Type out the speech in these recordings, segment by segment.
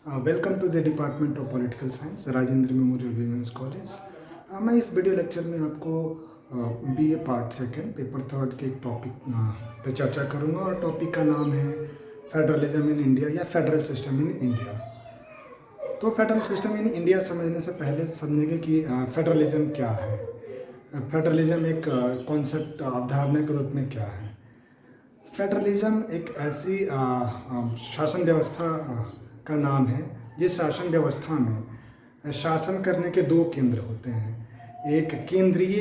Welcome to the department of political science Rajendra memorial women's college. मैं इस video lecture में आपको BA part second paper third के एक टॉपिक पे चर्चा करूंगा और टॉपिक का नाम है फेडरलिज्म इन इंडिया या फेडरल सिस्टम इन इंडिया। तो फेडरल सिस्टम इन इंडिया समझने से पहले समझेंगे कि फेडरलिज्म क्या है। फेडरलिज्म एक कॉन्सेप्ट अवधारणा के रूप में क्या है। फेडरलिज्म एक ऐसी शासन व्यवस्था का नाम है जिस शासन व्यवस्था में शासन करने के दो केंद्र होते हैं, एक केंद्रीय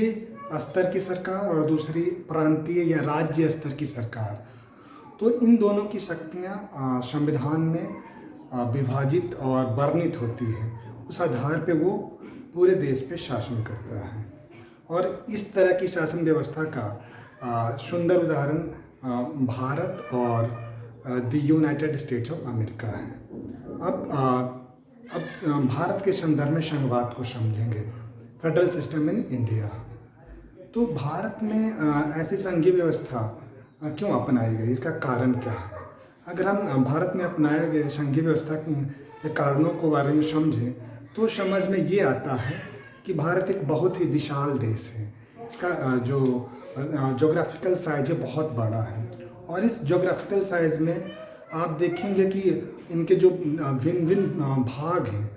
स्तर की सरकार और दूसरी प्रांतीय या राज्य स्तर की सरकार। तो इन दोनों की शक्तियाँ संविधान में विभाजित और वर्णित होती है। उस आधार पे वो पूरे देश पे शासन करता है और इस तरह की शासन व्यवस्था का सुंदर उदाहरण भारत और the United states of America है। अब भारत के संदर्भ में संघवाद को समझेंगे, फेडरल सिस्टम इन इंडिया। तो भारत में ऐसी संघीय व्यवस्था क्यों अपनाई गई, इसका कारण क्या है। अगर हम भारत में अपनाए गए संघीय व्यवस्था के कारणों को बारे में समझें तो समझ में ये आता है कि भारत एक बहुत ही विशाल देश है। इसका जो जोग्राफिकल साइज है बहुत बड़ा है और इस जोग्राफिकल साइज में आप देखेंगे कि इनके जो भिन्न भिन्न भाग हैं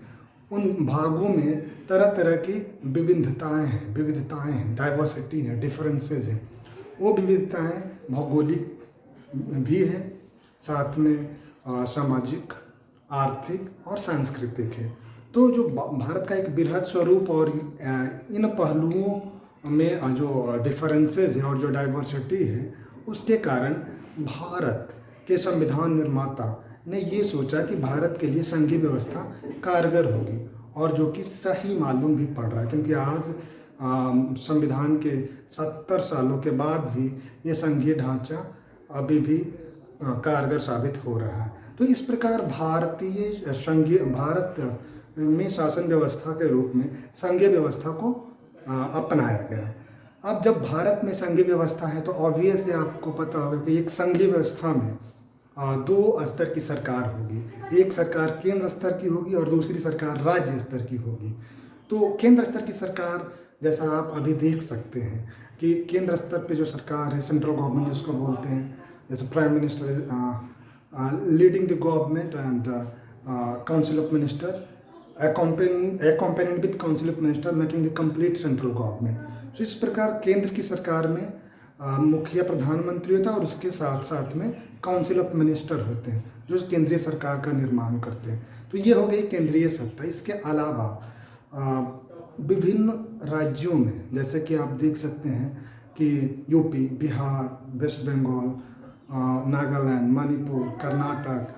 उन भागों में तरह तरह की विविधताएं हैं, डाइवर्सिटी है, डिफरेंसेस हैं। वो विविधताएं भौगोलिक भी हैं, साथ में सामाजिक, आर्थिक और सांस्कृतिक है। तो जो भारत का एक बृहद स्वरूप और इन पहलुओं में जो डिफरेंसेस है और जो डाइवर्सिटी है उसके कारण भारत के संविधान निर्माता ने ये सोचा कि भारत के लिए संघीय व्यवस्था कारगर होगी और जो कि सही मालूम भी पड़ रहा है, क्योंकि आज संविधान के 70 सालों के बाद भी ये संघीय ढांचा अभी भी कारगर साबित हो रहा है। तो इस प्रकार भारत में शासन व्यवस्था के रूप में संघीय व्यवस्था को अपनाया गया। अब जब भारत में संघीय व्यवस्था है तो ऑब्वियसली आपको पता होगा कि एक संघीय व्यवस्था में दो स्तर की सरकार होगी, एक सरकार केंद्र स्तर की होगी और दूसरी सरकार राज्य स्तर की होगी। तो केंद्र स्तर की सरकार जैसा आप अभी देख सकते हैं कि केंद्र स्तर पे जो सरकार है, सेंट्रल गवर्नमेंट जिसको बोलते हैं, जैसे prime minister leading the government and council of minister accompanied with council of minister making the complete central government। तो इस प्रकार केंद्र की सरकार में मुखिया प्रधानमंत्री होता है और उसके साथ साथ में काउंसिल ऑफ मिनिस्टर होते हैं जो केंद्रीय सरकार का निर्माण करते हैं। तो ये हो गई केंद्रीय सत्ता। इसके अलावा विभिन्न राज्यों में जैसे कि आप देख सकते हैं कि यूपी, बिहार, वेस्ट बंगाल, नागालैंड, मणिपुर, कर्नाटक,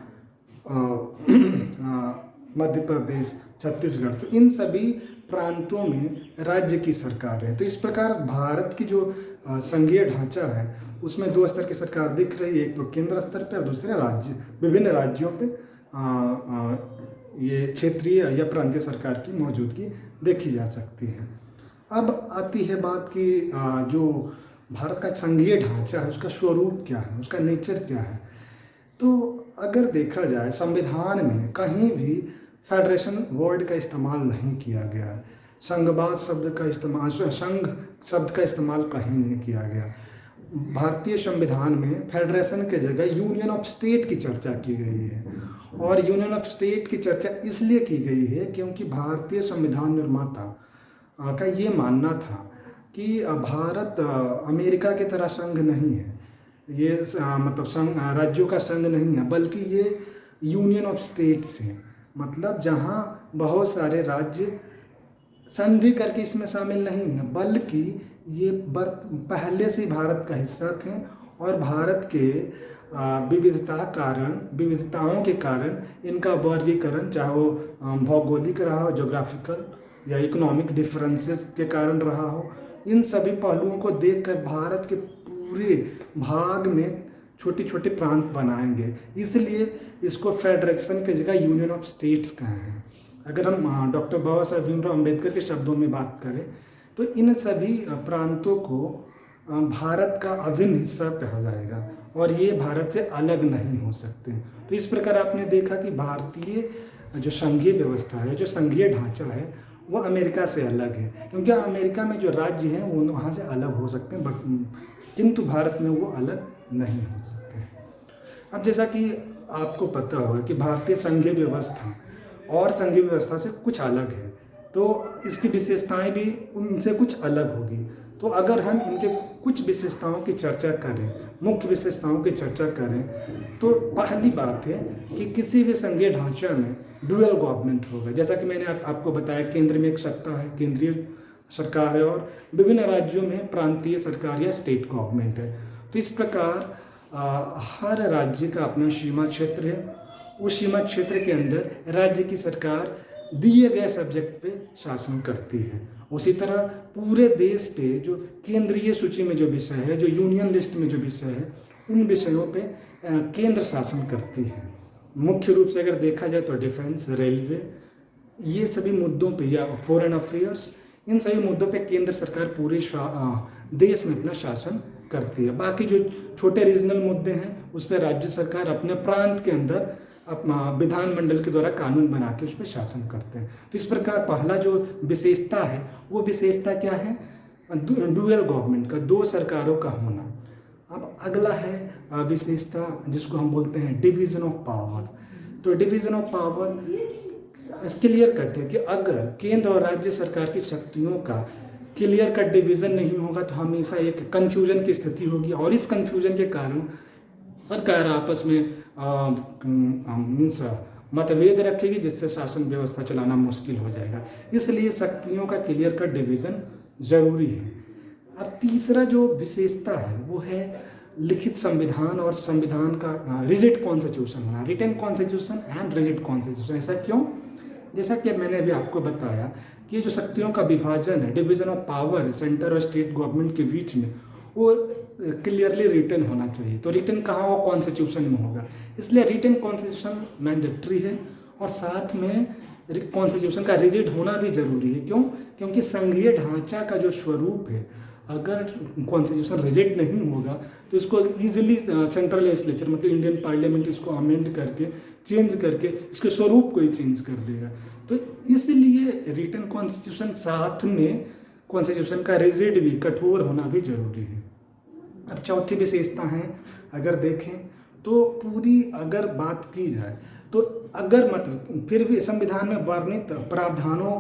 मध्य प्रदेश, छत्तीसगढ़, तो इन सभी प्रांतों में राज्य की सरकार है। तो इस प्रकार भारत की जो संघीय ढांचा है उसमें दो स्तर की सरकार दिख रही है, एक तो केंद्र स्तर पे और दूसरे राज्य, विभिन्न राज्यों पे ये क्षेत्रीय या प्रांतीय सरकार की मौजूदगी देखी जा सकती है। अब आती है बात कि जो भारत का संघीय ढांचा है उसका स्वरूप क्या है, उसका नेचर क्या है। तो अगर देखा जाए संविधान में कहीं भी फेडरेशन वर्ड का इस्तेमाल नहीं किया गया है, संघवाद शब्द का इस्तेमाल, संघ शब्द का इस्तेमाल कहीं नहीं किया गया। भारतीय संविधान में फेडरेशन के जगह यूनियन ऑफ स्टेट की चर्चा की गई है और यूनियन ऑफ स्टेट की चर्चा इसलिए की गई है क्योंकि भारतीय संविधान निर्माता का ये मानना था कि भारत अमेरिका की तरह संघ नहीं है, ये मतलब संघ राज्यों का संघ नहीं है, बल्कि ये यूनियन ऑफ स्टेट्स है। मतलब जहाँ बहुत सारे राज्य संधि करके इसमें शामिल नहीं है, बल्कि ये पहले से भारत का हिस्सा थे और भारत के विविधताओं के कारण इनका वर्गीकरण चाहे वो भौगोलिक रहा हो, जोग्राफिकल या इकोनॉमिक डिफरेंसेस के कारण रहा हो, इन सभी पहलुओं को देखकर भारत के पूरे भाग में छोटे छोटे प्रांत बनाएंगे, इसलिए इसको फेडरेशन की जगह यूनियन ऑफ स्टेट्स कहे हैं। अगर हम डॉक्टर बाबा साहेब भीमराव अम्बेडकर के शब्दों में बात करें तो इन सभी प्रांतों को भारत का अभिन्न हिस्सा कहा जाएगा और ये भारत से अलग नहीं हो सकते। तो इस प्रकार आपने देखा कि भारतीय जो संघीय व्यवस्था है, जो संघीय ढांचा है, वो अमेरिका से अलग है। क्योंकि अमेरिका में जो राज्य हैं वो वहाँ से अलग हो सकते हैं, बट किंतु भारत में वो अलग नहीं हो सकते हैं। अब जैसा कि आपको पता होगा कि भारतीय संघीय व्यवस्था और संघीय व्यवस्था से कुछ अलग है, तो इसकी विशेषताएं भी उनसे कुछ अलग होगी। तो अगर हम इनके कुछ विशेषताओं की चर्चा करें, मुख्य विशेषताओं की चर्चा करें, तो पहली बात है कि किसी भी संघीय ढांचे में डुअल गवर्नमेंट होगा। जैसा कि मैंने आपको बताया, केंद्र में एक सत्ता है, केंद्रीय सरकार है, और विभिन्न राज्यों में प्रांतीय सरकार या स्टेट गवर्नमेंट है। तो इस प्रकार हर राज्य का अपना सीमा क्षेत्र है। उस सीमा क्षेत्र के अंदर राज्य की सरकार दिए गए सब्जेक्ट पे शासन करती है। उसी तरह पूरे देश पे जो केंद्रीय सूची में जो विषय है, जो यूनियन लिस्ट में जो विषय है, उन विषयों पे केंद्र शासन करती है। मुख्य रूप से अगर देखा जाए तो डिफेंस, रेलवे, ये सभी मुद्दों पे, या फॉरेन अफेयर्स, इन सभी मुद्दों पे केंद्र सरकार पूरे देश में अपना शासन करती है। बाकी जो छोटे रीजनल मुद्दे हैं उस पर राज्य सरकार अपने प्रांत के अंदर अपना विधानमंडल के द्वारा कानून बना के उस पर शासन करते हैं। तो इस प्रकार पहला जो विशेषता है, वो विशेषता क्या है? डुअल गवर्नमेंट का, दो सरकारों का होना। अब अगला है विशेषता जिसको हम बोलते हैं डिवीजन ऑफ पावर। तो division of power clear cut है कि अगर केंद्र और राज्य सरकार की शक्तियों का क्लियर कट डिवीजन नहीं होगा तो हमेशा एक कन्फ्यूजन की स्थिति होगी, और इस कन्फ्यूजन के कारण सरकार आपस में मीन्स मतभेद रखेगी, जिससे शासन व्यवस्था चलाना मुश्किल हो जाएगा। इसलिए शक्तियों का क्लियर कट डिवीजन जरूरी है। अब तीसरा जो विशेषता है वो है लिखित संविधान और संविधान का रिजिड कॉन्स्टिट्यूशन होना, written constitution and rigid constitution. ऐसा क्यों? जैसा कि मैंने अभी आपको बताया कि जो शक्तियों का विभाजन है, डिवीजन ऑफ पावर सेंटर और स्टेट गवर्नमेंट के बीच में, वो क्लियरली रिटन होना चाहिए। तो रिटन कहाँ हो? कॉन्स्टिट्यूशन में होगा। इसलिए रिटन कॉन्स्टिट्यूशन मैंडेटरी है, और साथ में कॉन्स्टिट्यूशन का रिजिड होना भी जरूरी है। क्यों? क्योंकि संघीय ढांचा का जो स्वरूप है, अगर कॉन्स्टिट्यूशन रिजिड नहीं होगा तो इसको इजीली सेंट्रल लेजिस्लेचर मतलब इंडियन पार्लियामेंट इसको अमेंड करके, चेंज करके इसके स्वरूप को ही चेंज कर देगा। तो इसलिए रिटन कॉन्स्टिट्यूशन साथ में कॉन्स्टिट्यूशन का रिजिड भी, कठोर होना भी जरूरी है। अब चौथी विशेषता है, अगर देखें तो पूरी अगर बात की जाए तो अगर मतलब फिर भी संविधान में वर्णित प्रावधानों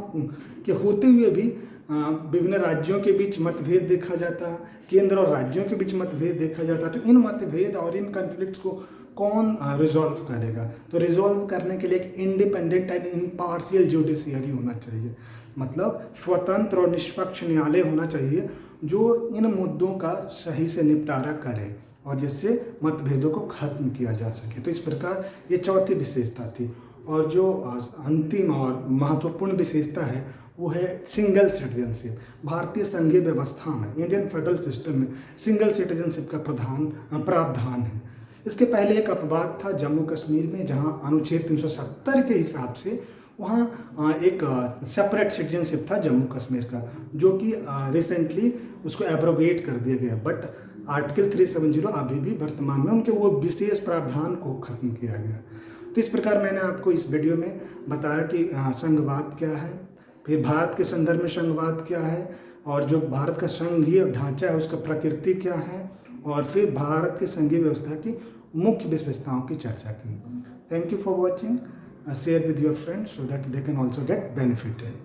के होते हुए भी विभिन्न राज्यों के बीच मतभेद देखा जाता है, केंद्र और राज्यों के बीच मतभेद देखा जाता है। तो इन मतभेद और इन कॉन्फ्लिक्ट्स को कौन रिजॉल्व करेगा? तो रिजॉल्व करने के लिए एक इंडिपेंडेंट एंड इम्पार्शियल जुडिशियरी होना चाहिए, मतलब स्वतंत्र और निष्पक्ष न्यायालय होना चाहिए जो इन मुद्दों का सही से निपटारा करे और जिससे मतभेदों को खत्म किया जा सके। तो इस प्रकार ये चौथी विशेषता थी। और जो अंतिम और महत्वपूर्ण विशेषता है वो है सिंगल सिटीजनशिप। भारतीय संघीय व्यवस्था में, इंडियन फेडरल सिस्टम में सिंगल सिटीजनशिप का प्रावधान है। इसके पहले एक अपवाद था जम्मू कश्मीर में, जहां अनुच्छेद 370 के हिसाब से वहाँ एक सेपरेट सिटीजनशिप था जम्मू कश्मीर का, जो कि रिसेंटली उसको एब्रोगेट कर दिया गया। बट आर्टिकल 370 अभी भी वर्तमान में उनके वो विशेष प्रावधान को खत्म किया गया। तो इस प्रकार मैंने आपको इस वीडियो में बताया कि संघवाद क्या है, फिर भारत के संदर्भ में संघवाद क्या है, और जो भारत का संघीय ढांचा है उसका प्रकृति क्या है, और फिर भारत की संघीय व्यवस्था की मुख्य विशेषताओं की चर्चा की। Thank you for watching. Share with your friends so that they can also get benefited.